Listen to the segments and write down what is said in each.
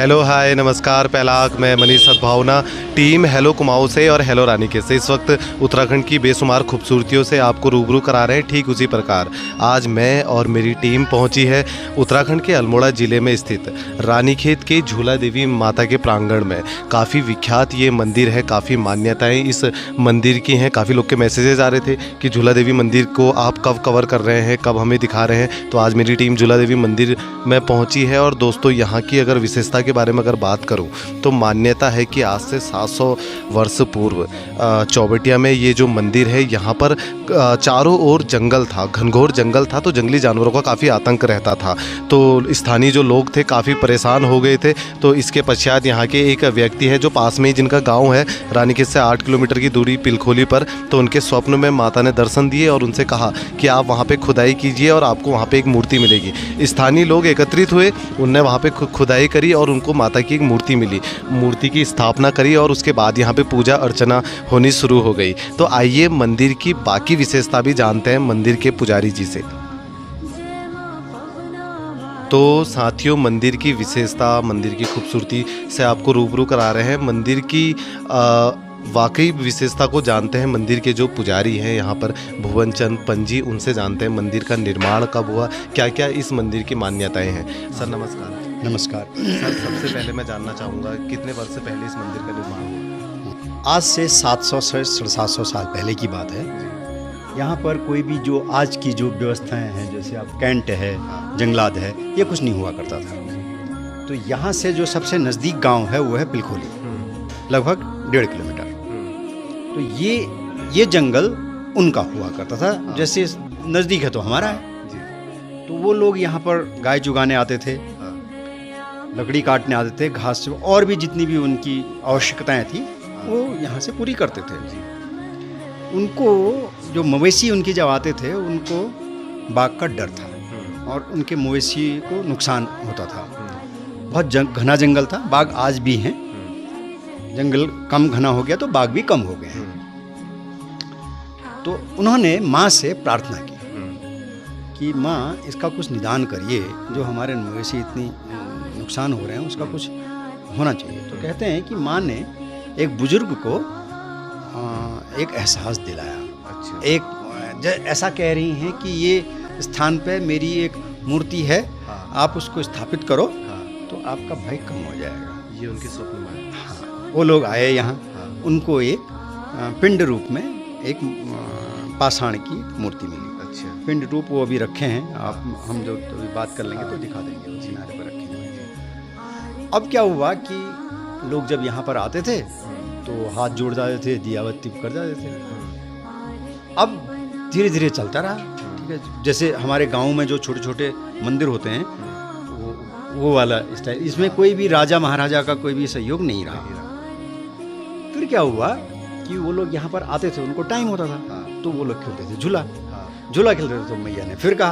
Hello hi नमस्कार पहलाक, मैं मनीष सद्भावना टीम हेलो कुमाऊं से और हेलो रानीखेत से इस वक्त उत्तराखंड की बेशुमार खूबसूरतियों से आपको रूबरू करा रहे हैं। ठीक उसी प्रकार आज मैं और मेरी टीम पहुंची है उत्तराखंड के अल्मोड़ा ज़िले में स्थित रानीखेत के झूला देवी माता के प्रांगण में। काफ़ी विख्यात ये मंदिर है, काफ़ी मान्यताएँ इस मंदिर की हैं। काफ़ी लोग के मैसेजेस आ रहे थे कि झूला देवी मंदिर को आप कब कवर कर रहे हैं, कब हमें दिखा रहे हैं। तो आज मेरी टीम झूला देवी मंदिर में पहुँची है। और दोस्तों यहाँ की अगर विशेषता के बारे में अगर बात करूं तो मान्यता है कि आज से 700 वर्ष पूर्व चौबटिया में ये जो मंदिर है यहाँ पर चारों ओर जंगल था, घनघोर जंगल था, तो जंगली जानवरों का काफ़ी आतंक रहता था। तो स्थानीय जो लोग थे काफ़ी परेशान हो गए थे। तो इसके पश्चात यहाँ के एक व्यक्ति है जो पास में ही जिनका गाँव है रानीखेत से 8 किलोमीटर की दूरी पिलखोली पर, तो उनके स्वप्न में माता ने दर्शन दिए और उनसे कहा कि आप वहाँ पर खुदाई कीजिए और आपको वहाँ पर एक मूर्ति मिलेगी। स्थानीय लोग एकत्रित हुए, उनने वहाँ पर खुदाई करी और उनको माता की एक मूर्ति मिली, मूर्ति की स्थापना करी और उसके बाद यहाँ पे पूजा अर्चना होनी शुरू हो गई। तो आइए मंदिर की बाकी विशेषता भी जानते हैं मंदिर के पुजारी जी से। तो साथियों मंदिर की विशेषता, मंदिर की खूबसूरती से आपको रूबरू करा रहे हैं। मंदिर की वाकई विशेषता को जानते हैं। मंदिर के जो पुजारी हैं यहाँ पर भुवन चंद पंजी, उनसे जानते हैं मंदिर का निर्माण कब हुआ, क्या क्या इस मंदिर की मान्यताएं हैं। सर नमस्कार। नमस्कार सर, सबसे पहले मैं जानना चाहूँगा कितने वर्ष से पहले इस मंदिर का निर्माण हुआ? आज से 700 से 750 साल पहले की बात है। यहाँ पर कोई भी जो आज की जो व्यवस्थाएं हैं, जैसे आप कैंट है, जंगलात है, ये कुछ नहीं हुआ करता था। तो यहाँ से जो सबसे नज़दीक गांव है वो है पिलखोली, लगभग 1.5 किलोमीटर। तो ये जंगल उनका हुआ करता था, जैसे नज़दीक है तो हमारा है। तो वो लोग यहाँ पर गाय चुगाने आते थे, लकड़ी काटने आते थे, घास से और भी जितनी भी उनकी आवश्यकताएं थी वो यहाँ से पूरी करते थे। उनको जो मवेशी उनके जब आते थे उनको बाघ का डर था और उनके मवेशी को नुकसान होता था। बहुत घना जंगल था, बाघ आज भी हैं। जंगल कम घना हो गया तो बाघ भी कम हो गए हैं। तो उन्होंने माँ से प्रार्थना की कि माँ इसका कुछ निदान करिए, जो हमारे मवेशी इतनी नुकसान हो रहे हैं उसका कुछ होना चाहिए। तो कहते हैं कि माँ ने एक बुजुर्ग को एक एहसास दिलाया। अच्छा। एक ऐसा कह रही हैं कि ये स्थान पे मेरी एक मूर्ति है, आप उसको स्थापित करो तो आपका भय कम हो जाएगा। ये उनके स्वप्न में। हाँ, वो लोग आए यहाँ, उनको एक पिंड रूप में एक पाषाण की मूर्ति मिली। अच्छा। पिंड रूप वो अभी रखे हैं, आप हम जो तो बात कर लेंगे तो दिखा देंगे, उस किनारे पर रखे हैं। अब क्या हुआ कि लोग जब यहाँ पर आते थे तो हाथ जोड़ जाते थे, दियावत्ती कर जाते थे। अब धीरे धीरे चलता रहा, ठीक है। जैसे हमारे गांव में जो छोटे छोटे मंदिर होते हैं वो वाला स्टाइल, इसमें कोई भी राजा महाराजा का कोई भी सहयोग नहीं रहा। फिर क्या हुआ कि वो लोग यहाँ पर आते थे, उनको टाइम होता था तो वो लोग खेलते थे झूला खेलते थे। तो मैया ने फिर कहा,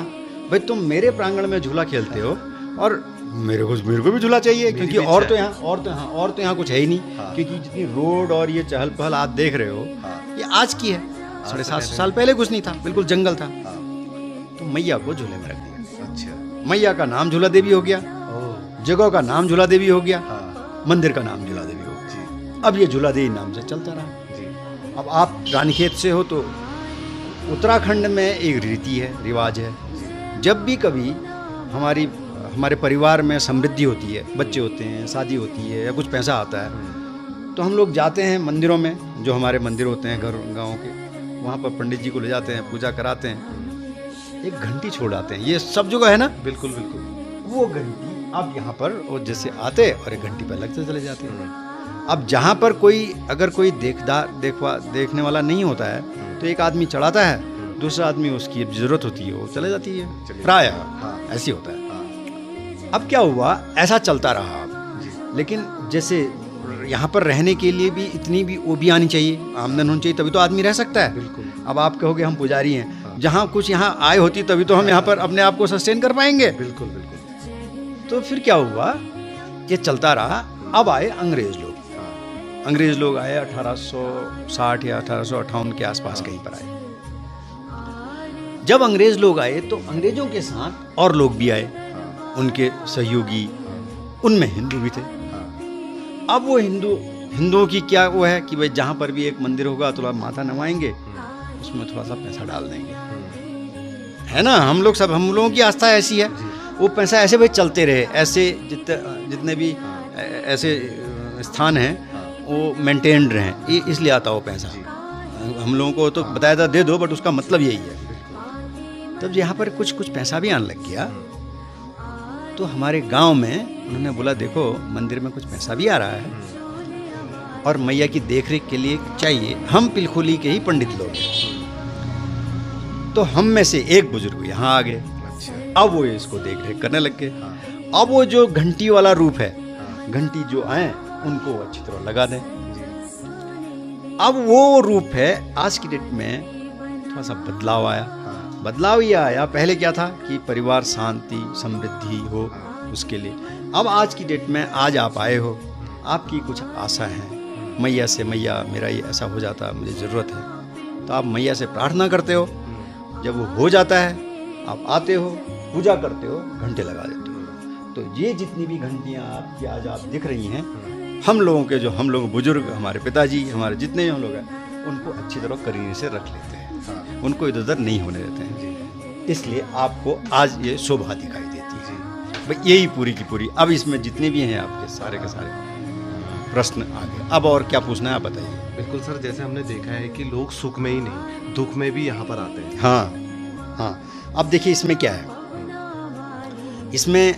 भाई तुम मेरे प्रांगण में झूला खेलते हो और मेरे को भी झूला चाहिए, क्योंकि और तो यहाँ कुछ है ही नहीं। क्योंकि जितनी रोड और ये चहल पहल आप देख रहे हो ये आज की है, 750 साल पहले कुछ नहीं था, बिल्कुल जंगल था। तो मैया को झूले में रख दिया। अच्छा। मैया का नाम झूला देवी हो गया, जगह का नाम झूला देवी हो गया, मंदिर का नाम झूला देवी हो गया। अब ये झूला देवी नाम से चलता रहा। अब आप रानीखेत से हो तो उत्तराखंड में एक रीति है, रिवाज है, जब भी कभी हमारे परिवार में समृद्धि होती है, बच्चे होते हैं, शादी होती है या कुछ पैसा आता है, तो हम लोग जाते हैं मंदिरों में, जो हमारे मंदिर होते हैं घर गाँव के, वहाँ पर पंडित जी को ले जाते हैं, पूजा कराते हैं, एक घंटी छोड़ आते हैं। ये सब जगह है ना? बिल्कुल बिल्कुल। वो घंटी अब यहाँ पर वो जैसे आते और एक घंटी पर लगते चले जाते हैं। अब जहाँ पर अगर कोई देखने वाला नहीं होता है तो एक आदमी चढ़ाता है, दूसरा आदमी उसकी जरूरत होती है वो चले जाती है, प्राय ऐसी होता है। अब क्या हुआ, ऐसा चलता रहा। लेकिन जैसे यहाँ पर रहने के लिए भी इतनी भी वो भी आनी चाहिए, आमदन होनी चाहिए, तभी तो आदमी रह सकता है। बिल्कुल। अब आप कहोगे हम पुजारी हैं, जहाँ कुछ यहाँ आय होती तभी तो हम यहाँ पर अपने आप को सस्टेन कर पाएंगे। बिल्कुल बिल्कुल। तो फिर क्या हुआ, ये चलता रहा। अब आए अंग्रेज लोग। अंग्रेज लोग आए 1860 या 1858 के आसपास कहीं पर आए। जब अंग्रेज लोग आए तो अंग्रेजों के साथ और लोग भी आए, उनके सहयोगी, उनमें हिंदू भी थे। अब वो हिंदुओं की क्या वो है कि भाई जहाँ पर भी एक मंदिर होगा थोड़ा माथा नवाएंगे, उसमें थोड़ा सा पैसा डाल देंगे, है ना। हम लोगों की आस्था ऐसी है, वो पैसा ऐसे भाई चलते रहे, ऐसे जितने भी ऐसे स्थान हैं वो मेंटेन्ड रहें, इसलिए आता वो पैसा। हम लोगों को तो बताया था दे दो, बट उसका मतलब यही है। तब यहाँ पर कुछ पैसा भी आने लग गया, तो हमारे गांव में उन्होंने बोला देखो मंदिर में कुछ पैसा भी आ रहा है और मैया की देखरेख के लिए चाहिए, हम पिलखोली के ही पंडित लोग हैं। तो हम में से एक बुजुर्ग यहाँ आ गए। अब वो इसको देखरेख करने लग गए। अब वो जो घंटी वाला रूप है, घंटी जो आए उनको अच्छी तरह लगा दें। अब वो रूप है, आज की डेट में थोड़ा सा बदलाव आया। बदलाव ये आया, पहले क्या था कि परिवार शांति समृद्धि हो उसके लिए। अब आज की डेट में आज आप आए हो, आपकी कुछ आशा है मैया से, मैया मेरा ये ऐसा हो जाता, मुझे ज़रूरत है, तो आप मैया से प्रार्थना करते हो। जब वो हो जाता है आप आते हो, पूजा करते हो, घंटे लगा देते हो। तो ये जितनी भी घंटियाँ आपकी आज आप दिख रही हैं, हम लोग बुजुर्ग, हमारे पिताजी, हमारे जितने भी हम लोग हैं, उनको अच्छी तरह करीने से रख लेते हैं, उनको इधर उधर नहीं होने देते हैं। इसलिए आपको आज ये शोभा दिखाई देती है। भाई यही पूरी की पूरी। अब इसमें जितने भी हैं आपके सारे के सारे प्रश्न आ गए। अब और क्या पूछना है आप बताइए। बिल्कुल सर, जैसे हमने देखा है कि लोग सुख में ही नहीं दुख में भी यहाँ पर आते हैं। हाँ। अब देखिए इसमें क्या है, इसमें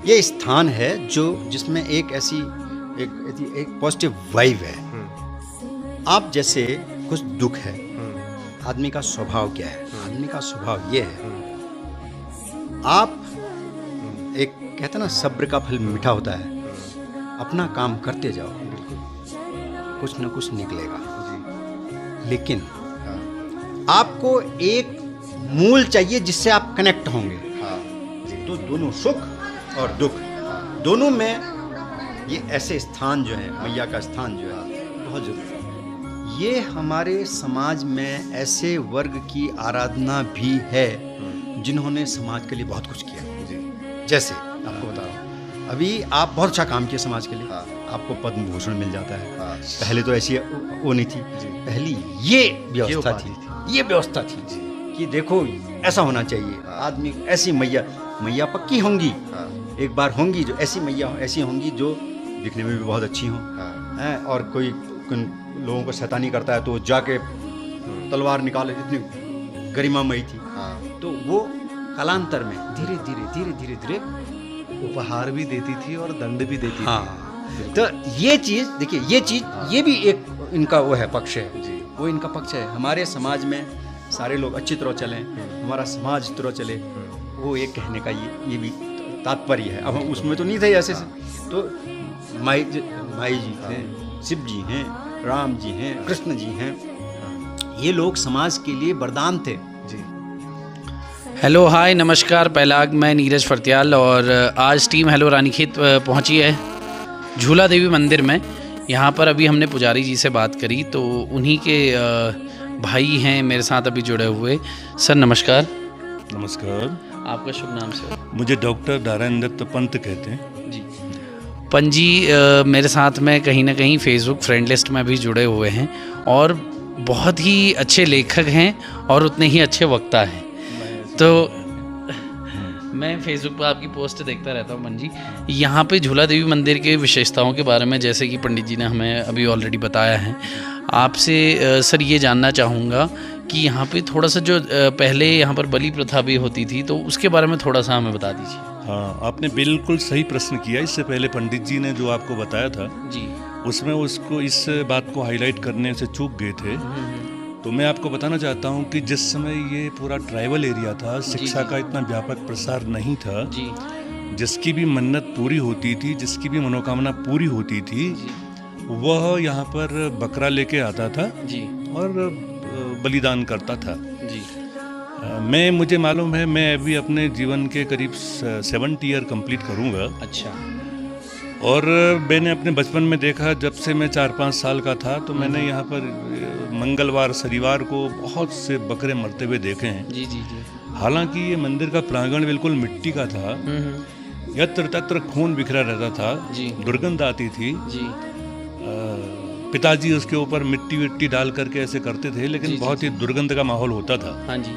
ये स्थान है जिसमें एक ऐसी एक पॉजिटिव वाइब है। आप जैसे कुछ दुख है, आदमी का स्वभाव क्या है? आदमी का स्वभाव ये है, आप एक कहते हैं ना सब्र का फल मीठा होता है, अपना काम करते जाओ, कुछ ना कुछ निकलेगा। लेकिन आपको एक मूल चाहिए जिससे आप कनेक्ट होंगे। तो दोनों सुख और दुख, दोनों में ये ऐसे स्थान जो है, मैया का स्थान जो है, बहुत जरूरी है। ये हमारे समाज में ऐसे वर्ग की आराधना भी है जिन्होंने समाज के लिए बहुत कुछ किया। जैसे आपको बता रहा हूँ, अभी आप बहुत अच्छा काम किया समाज के लिए, आपको पद्म भूषण मिल जाता है। पहले तो ऐसी वो नहीं थी, पहली ये व्यवस्था थी कि देखो ऐसा होना चाहिए, आदमी ऐसी मैया पक्की होंगी, एक बार होंगी जो ऐसी मैया ऐसी होंगी जो दिखने में भी बहुत अच्छी हों, और कोई लोगों को शैतानी करता है तो जाके तलवार निकाले, इतनी गरिमामयी थी। तो वो कालांतर में धीरे धीरे उपहार भी देती थी और दंड भी देती थी। तो ये चीज़ देखिए, ये भी एक इनका वो है, पक्ष है, वो इनका पक्ष है। हमारे समाज में सारे लोग अच्छी तरह चलें, हमारा समाज अच्छी तरह चले, वो एक कहने का ये भी तात्पर्य है। अब हम उसमें तो नहीं थे ऐसे से, तो माई जी थे, शिव जी हैं, राम जी हैं, कृष्ण जी हैं, ये लोग समाज के लिए वरदान थे। हेलो हाय नमस्कार पैलाग, मैं नीरज फरत्याल और आज टीम हेलो रानीखेत पहुंची है झूला देवी मंदिर में। यहाँ पर अभी हमने पुजारी जी से बात करी, तो उन्हीं के भाई हैं मेरे साथ अभी जुड़े हुए। सर नमस्कार। नमस्कार। आपका शुभ नाम सर? मुझे डॉक्टर नारायण दत्त पंत कहते हैं जी। पंत जी मेरे साथ में कहीं ना कहीं फेसबुक फ्रेंड लिस्ट में भी जुड़े हुए हैं और बहुत ही अच्छे लेखक हैं और उतने ही अच्छे वक्ता हैं। तो मैं फेसबुक पर आपकी पोस्ट देखता रहता हूँ पंत जी। यहाँ पे झूला देवी मंदिर के विशेषताओं के बारे में जैसे कि पंडित जी ने हमें अभी ऑलरेडी बताया है, आपसे सर ये जानना चाहूँगा कि यहाँ पे थोड़ा सा जो पहले यहाँ पर बलि प्रथा भी होती थी, तो उसके बारे में थोड़ा सा हमें बता दीजिए। हाँ, आपने बिल्कुल सही प्रश्न किया। इससे पहले पंडित जी ने जो आपको बताया था जी, उसमें उसको इस बात को हाईलाइट करने से चूक गए थे। तो मैं आपको बताना चाहता हूँ कि जिस समय ये पूरा ट्राइबल एरिया था, शिक्षा का इतना व्यापक प्रसार नहीं था जी। जिसकी भी मन्नत पूरी होती थी, जिसकी भी मनोकामना पूरी होती थी, वह यहाँ पर बकरा लेके आता था जी और बलिदान करता था जी। मुझे मालूम है, मैं अभी अपने जीवन के करीब 70 ईयर कंप्लीट करूँगा। अच्छा। और मैंने अपने बचपन में देखा, जब से मैं 4-5 साल का था, तो मैंने यहाँ पर मंगलवार शनिवार को बहुत से बकरे मरते हुए देखे हैं। जी जी जी। हालांकि ये मंदिर का प्रांगण बिल्कुल मिट्टी का था, यत्र तत्र खून बिखरा रहता था, जी। दुर्गंध आती थी। जी। पिताजी उसके ऊपर मिट्टी विट्टी डाल करके ऐसे करते थे, लेकिन जी, जी, बहुत ही दुर्गंध का माहौल होता था। हाँ जी।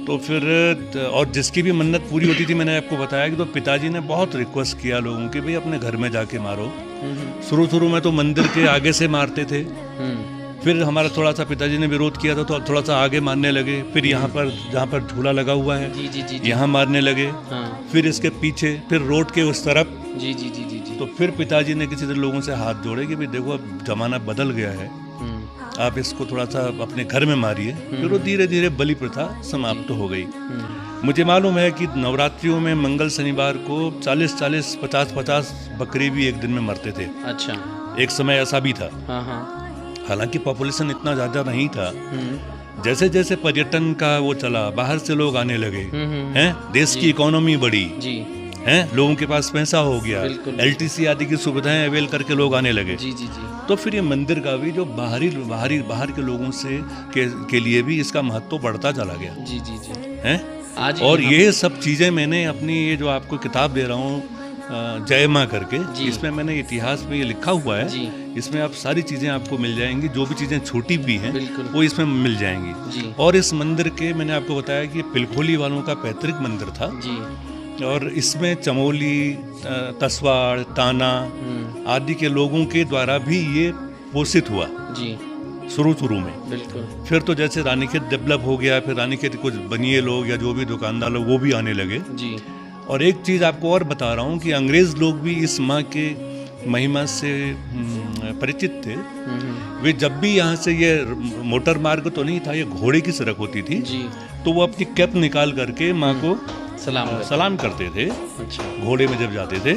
तो फिर और जिसकी भी मन्नत पूरी होती थी, मैंने आपको बताया कि तो पिताजी ने बहुत रिक्वेस्ट किया लोगों की, भाई अपने घर में जाके मारो। शुरू में तो मंदिर के आगे से मारते थे, फिर हमारा थोड़ा सा पिताजी ने विरोध किया था तो थोड़ा सा आगे मारने लगे, फिर यहाँ पर जहाँ पर झूला लगा हुआ है जी, जी, जी, जी। यहाँ मारने लगे, हाँ। फिर इसके पीछे, फिर रोड के उस तरफ। जी, जी, जी, जी, जी। तो फिर पिताजी ने किसी तरह लोगों से हाथ जोड़े कि भाई देखो अब जमाना बदल गया है, आप इसको थोड़ा सा अपने घर में मारिए। फिर वो धीरे धीरे बलि प्रथा समाप्त हो गई। मुझे मालूम है कि नवरात्रियों में मंगल शनिवार को 40-40, 50-50 बकरी भी एक दिन में मरते थे। अच्छा। एक समय ऐसा भी था। हाँ, हाँ। हालांकि पॉपुलेशन इतना ज़्यादा नहीं था। जैसे जैसे पर्यटन का वो चला, बाहर से लोग आने लगे हैं, देश की इकोनॉमी बढ़ी जी। हैं, लोगों के पास पैसा हो गया, बिल्कुल। LTC आदि की सुविधाएं अवेल करके लोग आने लगे। जी, जी, जी। तो फिर ये मंदिर का भी जो बाहर के लोगों से के लिए भी इसका महत्व बढ़ता चला गया। जी, जी, जी। हैं। आज और यहाँ- ये सब चीज़ें मैंने अपनी ये जो आपको किताब दे रहा हूँ जय माँ करके, जी। इसमें मैंने इतिहास में ये लिखा हुआ है। जी। इसमें आप सारी चीज़ें आपको मिल जाएंगी, जो भी चीज़ें छूटी भी हैं बिल्कुल। वो इसमें मिल जाएंगी। जी। और इस मंदिर के मैंने आपको बताया कि ये पिलखोली वालों का पैतृक मंदिर था। जी। और इसमें चमोली, तसवाड़, ताना आदि के लोगों के द्वारा भी ये पोषित हुआ जी। शुरू में। बिल्कुल। फिर तो जैसे रानीखेत डेवलप हो गया, फिर रानीखेत कुछ बनिए लोग या जो भी दुकानदार लोग वो भी आने लगे। जी। और एक चीज़ आपको और बता रहा हूँ कि अंग्रेज़ लोग भी इस माँ के महिमा से परिचित थे। वे जब भी यहाँ से ये मोटर मार्ग तो नहीं था, ये घोड़े की सड़क होती थी, जी। तो वो अपनी कैप निकाल करके माँ को सलाम करते थे। अच्छा। घोड़े में जब जाते थे,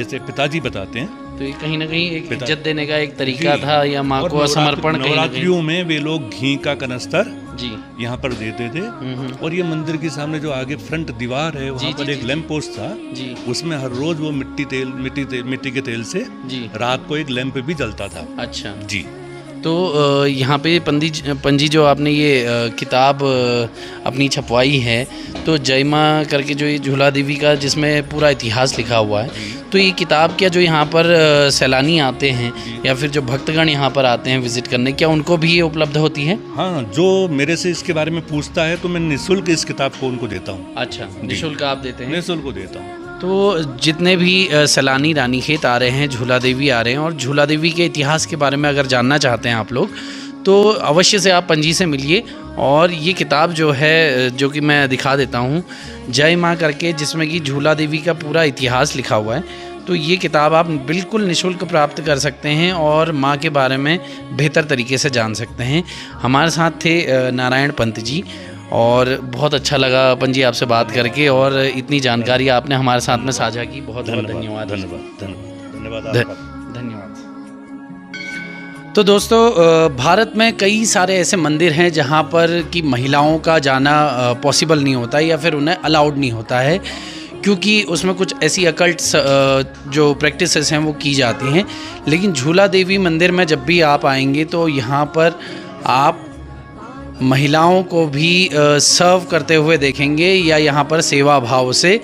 ऐसे पिताजी बताते हैं। तो ये कहीं ना कहीं एक पिता- इज्जत देने का एक तरीका जी। था, या माँ और को समर्पण कहीं ना नवरात्रियों में वे लोग घी का कनस्तर जी। यहाँ पर देते थे। और ये मंदिर के सामने जो आगे फ्रंट दीवार है, वहाँ जी, पर जी, एक जी, लैंप पोस्ट था। जी। उसमें हर रोज वो मिट्टी के तेल से जी। रात को एक लैंप भी जलता था। अच्छा। जी। तो यहाँ पे पंजी जो आपने ये किताब अपनी छपवाई है, तो जय माँ करके जो ये झूला देवी का जिसमें पूरा इतिहास लिखा हुआ है, तो ये किताब क्या जो यहाँ पर सैलानी आते हैं या फिर जो भक्तगण यहाँ पर आते हैं विजिट करने, क्या उनको भी ये उपलब्ध होती है? हाँ, जो मेरे से इसके बारे में पूछता है तो मैं निःशुल्क इस किताब को उनको देता हूँ। अच्छा, निःशुल्क आप देते हैं? निःशुल्क को देता हूँ। तो जितने भी सैलानी रानीखेत आ रहे हैं, झूला देवी आ रहे हैं, और झूला देवी के इतिहास के बारे में अगर जानना चाहते हैं आप लोग, तो अवश्य से आप पंजी से मिलिए। और ये किताब जो है, जो कि मैं दिखा देता हूँ, जय माँ करके, जिसमें कि झूला देवी का पूरा इतिहास लिखा हुआ है, तो ये किताब आप बिल्कुल निःशुल्क प्राप्त कर सकते हैं और माँ के बारे में बेहतर तरीके से जान सकते हैं। हमारे साथ थे नारायण पंत जी, और बहुत अच्छा लगा पंजी आपसे बात करके, और इतनी जानकारी आपने हमारे साथ में साझा की। बहुत बहुत धन्यवाद। धन्यवाद। तो दोस्तों, भारत में कई सारे ऐसे मंदिर हैं जहाँ पर कि महिलाओं का जाना पॉसिबल नहीं होता, या फिर उन्हें अलाउड नहीं होता है, क्योंकि उसमें कुछ ऐसी अकल्ट जो प्रैक्टिसेस हैं वो की जाती हैं। लेकिन झूला देवी मंदिर में जब भी आप आएंगे तो यहाँ पर आप महिलाओं को भी सर्व करते हुए देखेंगे, या यहाँ पर सेवा भाव से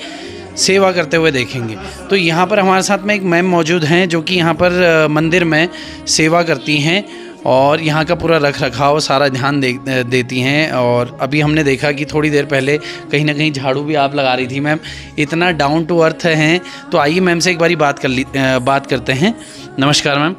सेवा करते हुए देखेंगे। तो यहाँ पर हमारे साथ में एक मैम मौजूद हैं जो कि यहाँ पर मंदिर में सेवा करती हैं और यहाँ का पूरा रख रखाव सारा ध्यान देती हैं। और अभी हमने देखा कि थोड़ी देर पहले कहीं ना कहीं झाड़ू भी आप लगा रही थी मैम। इतना डाउन टू अर्थ हैं। तो आइए मैम से एक बारी बात करते हैं। नमस्कार मैम।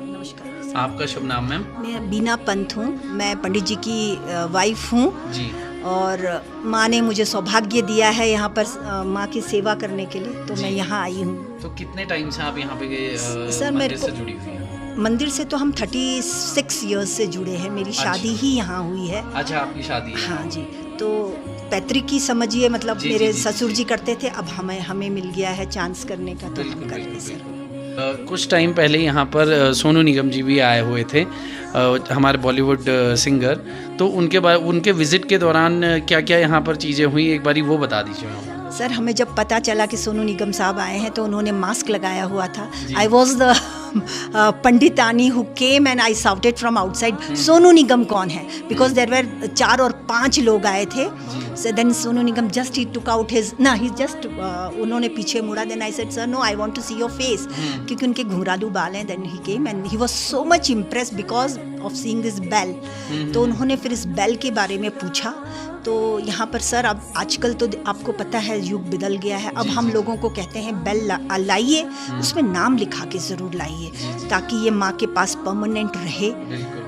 आपका शुभ नाम मैम? मैं बीना पंत हूँ, मैं पंडित जी की वाइफ हूँ जी। और माँ ने मुझे सौभाग्य दिया है यहाँ पर माँ की सेवा करने के लिए, तो मैं यहाँ आई हूँ। तो कितने टाइम से आप यहाँ पे सर मंदिर से जुड़ी हुई हैं? मंदिर से तो हम 36 इयर्स से जुड़े हैं। मेरी शादी ही यहाँ हुई है। अच्छा, आपकी शादी है? हाँ जी। तो पैतृक की समझिए, मतलब जी, मेरे जी, ससुर जी करते थे, अब हमें मिल गया है चांस करने का, तो हम कर रहे सर। कुछ टाइम पहले यहाँ पर सोनू निगम जी भी आए हुए थे, हमारे बॉलीवुड सिंगर। तो उनके विज़िट के दौरान क्या क्या यहाँ पर चीज़ें हुई, एक बारी वो बता दीजिए। सर, हमें जब पता चला कि सोनू निगम साहब आए हैं तो उन्होंने मास्क लगाया हुआ था। I was the Panditani who came and I shouted from outside Sonu Nigam कौन है, बिकॉज देर वर 4 और 5 लोग आए थे. So then Sonu Nigam just ही took out his he just उन्होंने पीछे मुड़ा. Then I said sir no I want to see your face, क्योंकि उनके घुंघरालू बाल हैं. Then he came and he was so much impressed because of seeing this bell. तो उन्होंने फिर इस बेल के बारे में पूछा. तो यहाँ पर सर अब आजकल तो आपको पता है युग बदल गया है. अब हम लोगों को कहते हैं बेल लाइए, उसमें नाम लिखा के ज़रूर लाइए ताकि ये माँ के पास परमानेंट रहे.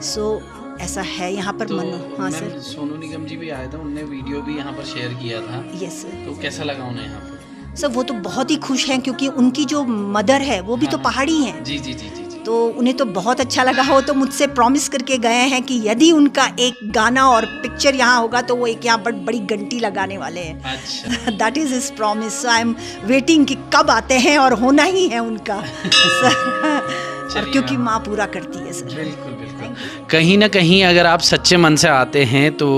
सो ऐसा है यहाँ पर. हाँ सर, सोनू निगम जी भी आए थे, उनने वीडियो भी यहाँ पर शेयर किया था. Yes sir. तो कैसा लगा उन्हें यहाँ पर? सर वो तो बहुत ही खुश हैं, क्योंकि उनकी जो मदर है वो भी तो पहाड़ी हैं. जी जी जी जी. तो उन्हें तो बहुत अच्छा लगा हो. तो मुझसे प्रॉमिस करके गए हैं कि यदि उनका एक गाना और पिक्चर यहाँ होगा तो वो एक यहाँ पर बड़ी घंटी लगाने वाले हैं. अच्छा. That is his promise. So I am waiting कि कब आते हैं, और होना ही है उनका. सर और क्योंकि माँ पूरा करती है सर. बिल्कुल बिल्कुल. कहीं ना कहीं अगर आप सच्चे मन से आते हैं तो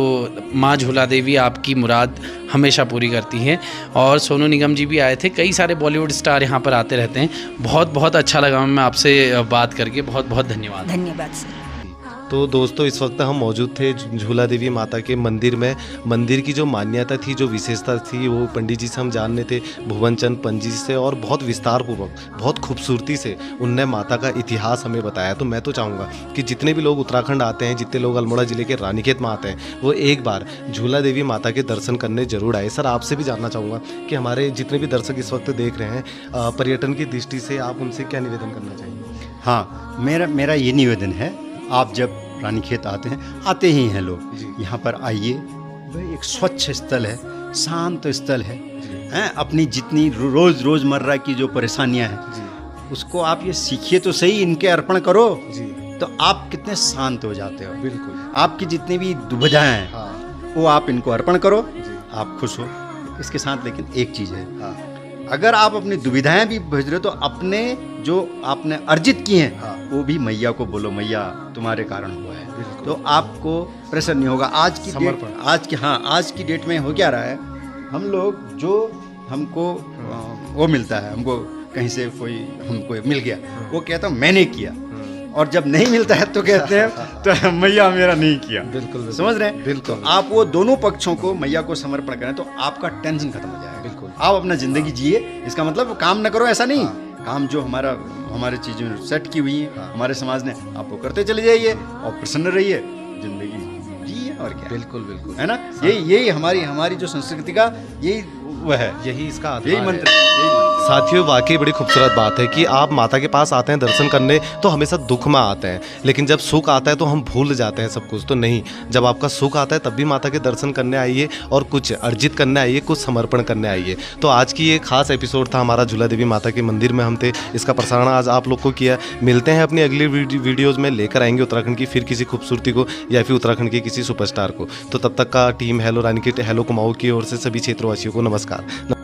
माँ झूला देवी आपकी मुराद हमेशा पूरी करती हैं. और सोनू निगम जी भी आए थे, कई सारे बॉलीवुड स्टार यहाँ पर आते रहते हैं. बहुत बहुत अच्छा लगा मैं आपसे बात करके. बहुत बहुत धन्यवाद. धन्यवाद सर. तो दोस्तों इस वक्त हम मौजूद थे झूला देवी माता के मंदिर में. मंदिर की जो मान्यता थी, जो विशेषता थी, वो पंडित जी से हम जानने थे, भुवन चंद पंत जी से, और बहुत विस्तार पूर्वक, बहुत खूबसूरती से उनने माता का इतिहास हमें बताया. तो मैं तो चाहूँगा कि जितने भी लोग उत्तराखंड आते हैं, जितने लोग अल्मोड़ा ज़िले के रानीखेत में आते हैं, वो एक बार झूला देवी माता के दर्शन करने जरूर आए. सर आपसे भी जानना चाहूँगा कि हमारे जितने भी दर्शक इस वक्त देख रहे हैं, पर्यटन की दृष्टि से आप उनसे क्या निवेदन करना चाहेंगे? हाँ, मेरा ये निवेदन है, आप जब रानीखेत आते ही हैं लोग, यहाँ पर आइए. वह एक स्वच्छ स्थल है, शांत स्थल है. अपनी जितनी रोज़मर्रा की जो परेशानियाँ हैं उसको आप ये सीखिए तो सही, इनके अर्पण करो जी. तो आप कितने शांत हो जाते हो. बिल्कुल. आपकी जितनी भी दुविधाएं हैं हाँ. वो आप इनको अर्पण करो, जी. आप खुश हो. इसके साथ लेकिन एक चीज़ है, हाँ. अगर आप अपनी दुविधाएं भी भेज रहे हो तो अपने जो आपने अर्जित किए हैं हाँ. वो भी मैया को बोलो, मैया तुम्हारे कारण हुआ है. बिल्कुल. तो आपको प्रेशर नहीं होगा. आज की डेट में हो क्या रहा है, हम लोग जो हमको वो मिलता है, हमको कहीं से कोई हमको मिल गया, वो कहता है मैंने किया, और जब नहीं मिलता है तो कहते हैं तो मैया मेरा नहीं किया. बिल्कुल. समझ रहे हैं? बिल्कुल. आप वो दोनों पक्षों को मैया को समर्पण करें तो आपका टेंशन खत्म हो जाएगा. बिल्कुल. आप अपना जिंदगी जिए. इसका मतलब काम न करो ऐसा नहीं. काम जो हमारे चीज़ें सेट की हुई है हमारे समाज ने, आप वो करते चले जाइए और प्रसन्न रहिए, जिंदगी जिए. और क्या? बिल्कुल बिल्कुल. है ना? यही हमारी जो संस्कृति का यही वह है, यही इसका आधार यही है. मंत्र है. साथियों वाकई बड़ी खूबसूरत बात है कि आप माता के पास आते हैं दर्शन करने तो हमेशा दुख में आते हैं, लेकिन जब सुख आता है तो हम भूल जाते हैं सब कुछ. तो नहीं, जब आपका सुख आता है तब भी माता के दर्शन करने आइए और कुछ अर्जित करने आइए, कुछ समर्पण करने आइए. तो आज की ये खास एपिसोड था हमारा झूला देवी माता के मंदिर में हम थे. इसका प्रसारण आज आप लोग को किया. मिलते हैं अपनी अगली वीडियोज़ में, लेकर आएंगे उत्तराखंड की फिर किसी खूबसूरती को या फिर उत्तराखंड के किसी सुपरस्टार को. तो तब तक का team hello Ranikhet, hello Kumaon की ओर से सभी क्षेत्रवासियों को नमस्कार.